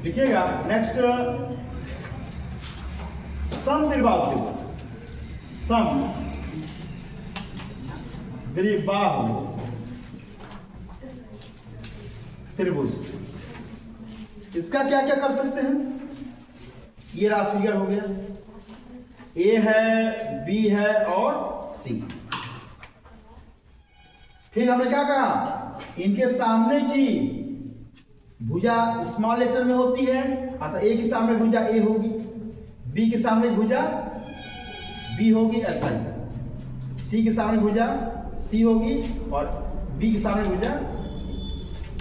लिखिएगा। नेक्स्ट समद्विबाहु त्रिभुज, समद्विबाहु त्रिभुज, इसका क्या क्या कर सकते हैं? ये रहा फिगर हो गया, ए है, बी है और सी। फिर हमने क्या कहा, इनके सामने की भुजा स्मॉल लेटर में होती है, अर्थात ए के सामने भुजा ए होगी, बी के सामने भुजा बी होगी, ऐसा ही सी के सामने भुजा सी होगी और बी के सामने भुजा।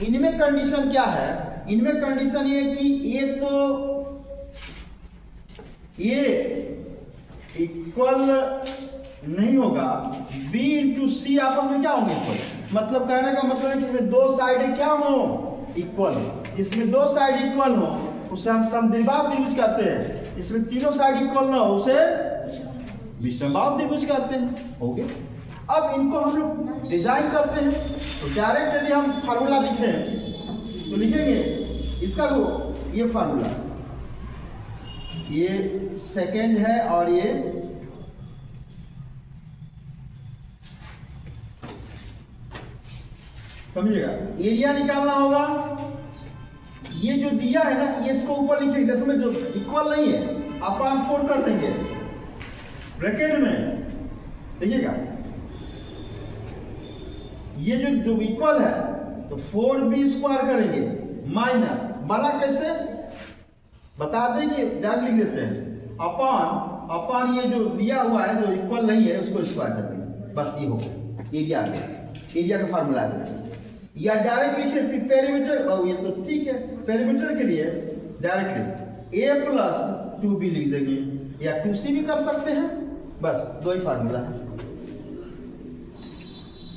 इनमें कंडीशन क्या है? इनमें कंडीशन ये कि ये इक्वल नहीं होगा, B इंटू सी आपस में क्या होंगे इक्वल, मतलब कहने का मतलब है कि इसमें दो साइडें क्या हो इक्वल, इसमें दो साइड इक्वल हो उसे हम समद्विबाहु त्रिभुज कहते हैं, इसमें तीनों साइड इक्वल ना हो उसे विषमबाहु त्रिभुज कहते हैं। हो गया। अब इनको हम लोग डिजाइन करते हैं, तो डायरेक्ट यदि हम फार्मूला लिखें तो लिखेंगे इसका वो ये फार्मूला, ये सेकेंड है और ये समझिएगा। एरिया निकालना होगा, ये जो दिया है ना ये इसको ऊपर लिखेंगे, जैसे में जो इक्वल नहीं है अपन 4 कर देंगे ब्रैकेट में, देखिएगा ये जो इक्वल है तो 4b² करेंगे माइनस, बड़ा कैसे बता देंगे, डायरेक्ट लिख देते हैं, अपन ये जो दिया हुआ है जो इक्वल नहीं है उसको स्क्वायर कर देंगे, बस ये हो गया एरिया आ गया, एरिया का फार्मूला आ गया। या डायरेक्ट लिखे पेरीमीटर, ये तो ठीक है, पेरीमीटर के लिए डायरेक्टली a प्लस 2b लिख देंगे या 2c भी कर सकते हैं, बस दो ही फार्मूला है।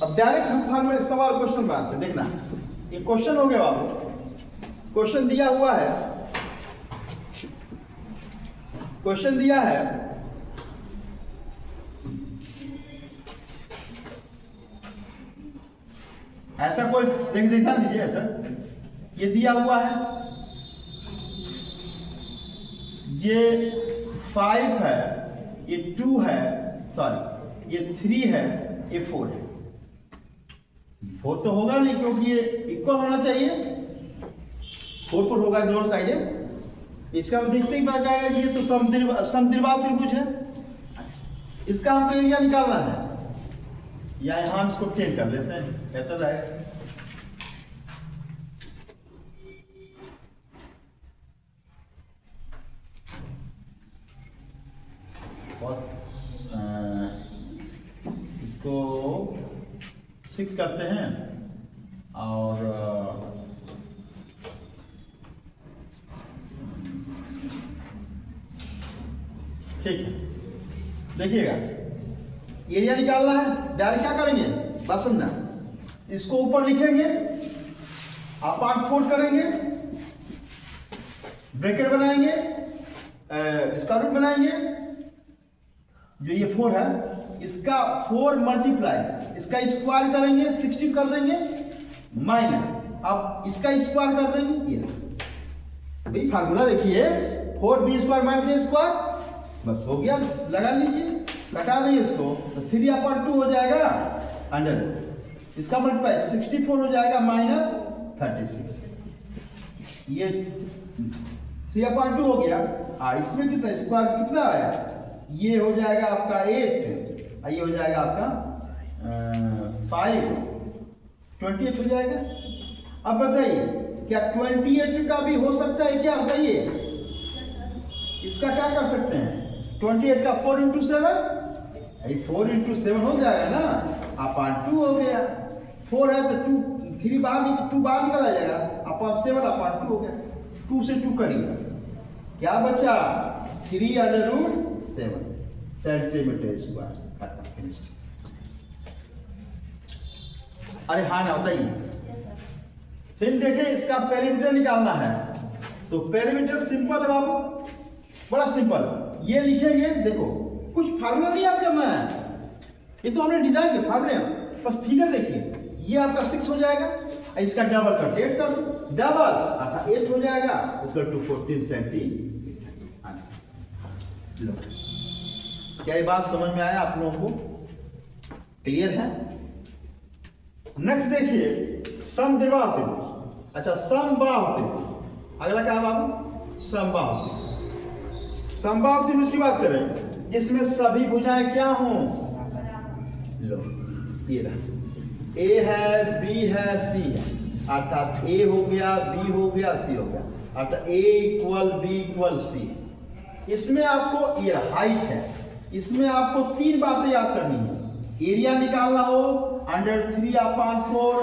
अब डायरेक्ट हम फार्मूला सवाल क्वेश्चन पे आते हैं, देखना ये क्वेश्चन हो गया बाबू, क्वेश्चन दिया हुआ है, क्वेश्चन दिया है ऐसा कोई दिखा दीजिए, ऐसा ये दिया हुआ है, ये 5 है, ये 2 है, सॉरी ये 3 है, ये 4 है। 4 तो होगा नहीं क्योंकि ये इक्वल होना चाहिए, 4 पर होगा दोनों साइडें, इसका हम देखते ही पता जाएगा कि ये तो समद्विबाहु त्रिभुज है, इसका हमको एरिया निकालना है, या यहां इसको चेंज कर लेते हैं, बेहतर है। इसको 6 करते हैं और ठीक है, देखिएगा एरिया निकालना है, डायरेक्ट क्या करेंगे बस समझना, इसको ऊपर लिखेंगे, अपार्ट 4 करेंगे, ब्रैकेट बनाएंगे, स्क्वायर रूट बनाएंगे, जो ये 4 है इसका 4 मल्टीप्लाई, इसका स्क्वायर करेंगे 60 कर देंगे माइनस, अब इसका स्क्वायर कर देंगे, ये भाई फार्मूला देखिए 4b² माइनस a², बस हो गया, लगा लीजिए, घटा देंगे इसको तो 3/2 हो जाएगा अंडर, इसका मल्टीप्लाई 64 हो जाएगा माइनस 36, ये 3/2 हो गया। इसमें कितना स्क्वायर कितना आया, ये हो जाएगा आपका 8, ये हो जाएगा आपका 5, 28 हो जाएगा। अब बताइए क्या 28 का भी हो सकता है क्या, बताइए इसका क्या कर सकते हैं, 28 का 4 इंटू 7, 4 इंटू 7 हो जाएगा ना, अपान 2 हो गया, 4 है तो 2 बाहर निकला जाएगा, अपान 7 अपान 2 हो गया, 2 से 2 करिएगा, क्या बचा 3/7 सेंटीमीटर स्क्वायर। अरे हाँ ना बताइए, फिर देखें इसका पेरीमीटर निकालना है, तो पेरीमीटर सिंपल है बाबू, बड़ा सिंपल, ये लिखेंगे, देखो कुछ फार्मूला नहीं याद करना है, ये तो हमने डिजाइन के फार्मूले, बस फिगर देखिए, ये आपका 6 हो जाएगा इसका डबल करके 8 कर दो, डबल अर्थात 8 हो जाएगा, इसका 214 सेंटीमीटर आंसर। लो, क्या ये बात समझ में आया आप लोगों को? क्लियर है? नेक्स्ट देखिए समद्विबाहु त्रिभुज। अच्छा, समबाहु त्रिभुज अगला क्या है बाबू? समबाहु त्रिभुज। समबाहु त्रिभुज की बात करें जिसमें सभी भुजाएं क्या हों? लो, ये रहा, ए है, बी है, सी है, अर्थात ए हो गया, बी हो गया, सी हो गया, अर्थात ए इक्वल बी इक्वल सी। इसमें आपको ये हाइट है, इसमें आपको 3 बातें याद करनी है। एरिया निकालना हो √3/4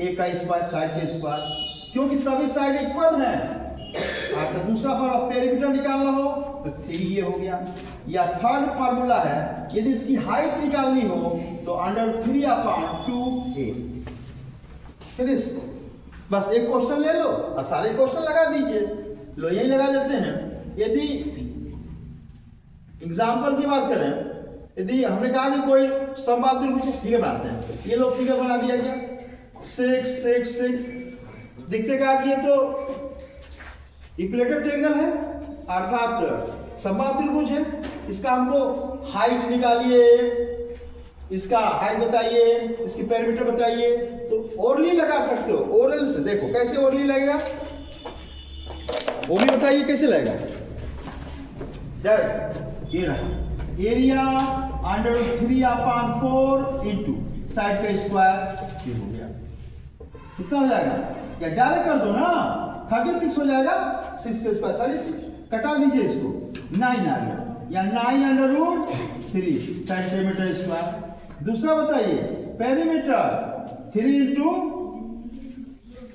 ए का स्क्वायर, साइड का स्क्वायर, क्योंकि सभी साइड इक्वल हैं। अर्थात दूसरा फॉर्मूला पेरीमीटर निकालना हो तो 3 ये हो गया। या थर्ड फार्मूला है, यदि इसकी हाइट निकालनी हो तो √3/2a। बस एक क्वेश्चन ले लो और सारे क्वेश्चन लगा दीजिए। लो, यही लगा देते हैं। यदि एग्जाम्पल की बात करें, यदि हमने कहा कि कोई समबाहु त्रिभुज फिगर बनाते हैं, ये लोग फिगर बना दिया गया 6 6 6, दिखते क्या कि ये तो इक्विलेटरल ट्रायंगल है, अर्थात समबाहु त्रिभुज है। इसका हमको हाइट निकालिए, इसका हाइट बताइए, इसकी पेरीमीटर बताइए, तो ओरली लगा सकते हो। ओरल से देखो कैसे ओरली लगेगा, वो भी बताइए कैसे लगेगा। ये रहा एरिया √3/4 इंटू साइड का स्क्वायर, ये हो गया। कितना हो जाएगा? या डायरेक्ट कर दो ना, 36 हो जाएगा, 6 का स्क्वायर 36, कटा दीजिए इसको, 9 आ गया, या 9√3 साइड पेरीमीटर स्क्वायर। दूसरा बताइए पेरीमीटर 3 इंटू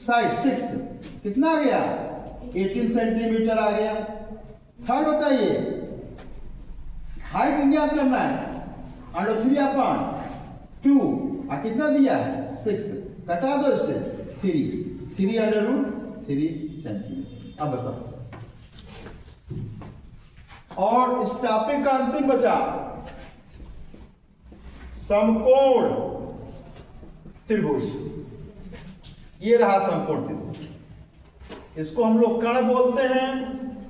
साइड 6, कितना आ गया? 18 सेंटीमीटर आ गया। थर्ड बताइए हाइट ज्ञात करना है, √3/2 और कितना दिया है? 6, कटा दो इससे 3 सेंटीमीटर। अब बताओ, और इस टॉपिक का अंतिम बचा समकोण त्रिभुज। ये रहा समकोण त्रिभुज। इसको हम लोग कर्ण बोलते हैं,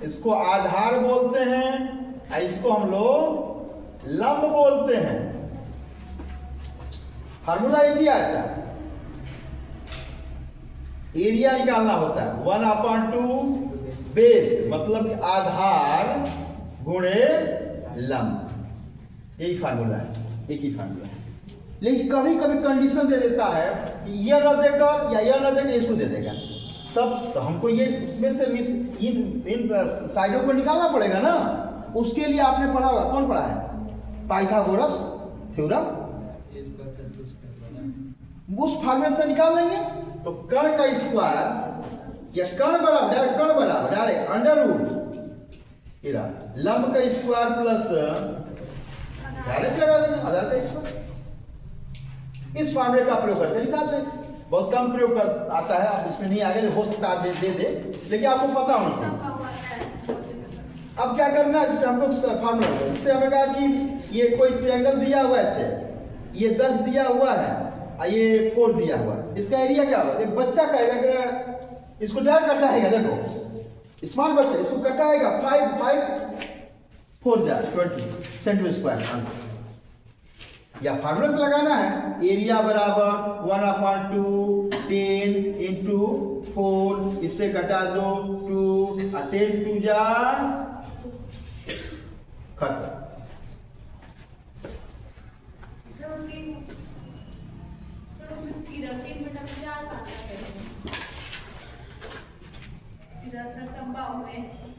इसको आधार बोलते हैं, इसको हम लोग लंब बोलते हैं। फार्मूला एक ही आता है, एरिया निकालना होता है 1/2 बेस, मतलब आधार गुणे लंब। यही फार्मूला है, एक ही फार्मूला है। लेकिन कभी कभी कंडीशन दे देता है कि यह न देगा या यह न देगा, इसको दे देगा, तब तो हमको ये इसमें से इन साइडों को निकालना पड़ेगा ना। उसके लिए आपने पढ़ा होगा, कौन पढ़ा है? Pythagoras theorem. उस फार्मूले से निकाल लेंगे तो कर्ण का स्क्वायर या कर्ण बराबर डायरेक्ट √, लंब का स्क्वायर प्लस डायरेक्ट लगा देंगे आधार का स्क्वायर। इस फार्मूले का प्रयोग करके निकाल लेंगे। बहुत कम प्रयोग कर आता है, आप इसमें नहीं आगे हो सकता है दे, लेकिन आपको पता होना चाहिए। अब क्या करना है, जैसे हम लोग फार्मूला, जैसे हमें कहा कि ये कोई ट्रायंगल दिया हुआ है, ऐसे ये 10 दिया हुआ है और ये 4 दिया हुआ है, इसका एरिया क्या होगा? एक बच्चा कहेगा कि इसको डायरेक्ट कटाएगा, देखो स्मार्ट बच्चा इसको कटाएगा, 5 4 जा 20 सेंटीमीटर स्क्वायर आंसर। या फार्मूला से लगाना है, एरिया बराबर 1/2 10 इंटू 4, इससे कटा दो 2 और 10 2 जा खत्म।